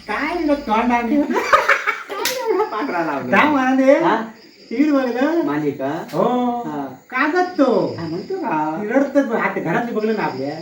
काय मग तोंड आणली पाकळा लावला काय म्हणाले हा? टीव्ही बघलं मालिका हो हा. कागद तो काय म्हणतो का रडत आता घरातली बघलं ना आपल्या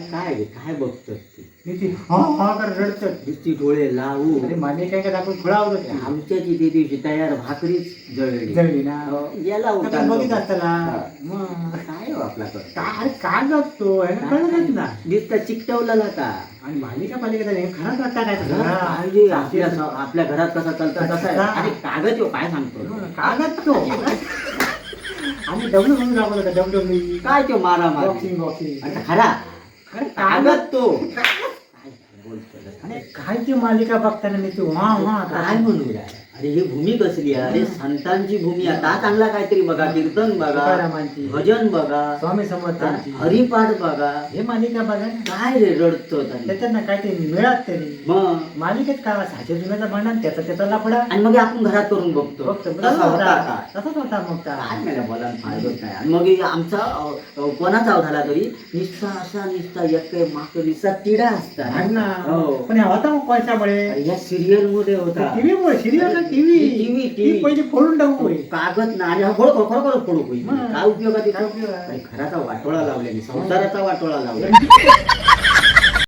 काय बघतात ते नीती हा हा कर रडत नुसती डोळे लावू अरे माने काय काय आपण खुळा होतो त्या आमच्या तिथे दिवशी तयार भाकरीच जळली जळली ना हो, याला आता उतार बघित असताना हा. मग काय हो आपला करतो काय अरे कागद तो आहे ना कळलंच ना नुसता चिकटवलेला का आणि मालिका पालिकेचा नाही खरंच वाटतं काय तसं? पाहिजे आपल्या घरात कसा चालतं तसा आहे हा. आणि कागद हो काय सांगतो कागद तो आणि डब्ल्यू म्हणून दाखवलं होतं डब्ल्यू काय तो मारा मारी बॉक्सिंग बॉक्सिंग आणि खरा अरे कागद तो काय बोलतो आणि काय ती मालिका बघताना मी तू वा वा काय म्हणू राहिला? अरे ही भूमी कसली आहे अरे संतांची भूमी आता चांगला काहीतरी बघा कीर्तन बघा तुकारामांची, भजन बघा स्वामी समर्थांची हरिपाठ बघा हे मालिका बघा ना. काय रे रडतो तरी त्याच्यात ना काय ते मिळत तरी मग मालिकेत काय साचे जुन्याचा भांडण त्याचा लफडा आणि मग आपण घरात करून बघतो फक्त तसा होता का? तसाच होता मग काय मला बोला फायदाच नाही आणि मग हे आमचा कोणाचा झाला तरी निस्ता असा निस्ता एक माग निस्ता तिडा असता हो. पण हे होता मग पैशामुळे अरे या सिरियल मध्ये होता टीव्ही मुळे सिरियल टीव्ही TV. पहिली फोडून टाकू कागद ना आणि हा खरोखर फोडू होईल मग. काय उपयोगात काय येतो उपयोग आहे? अरे घराचा वाटोळा लावल्याने संसाराचा वाटोळा लावला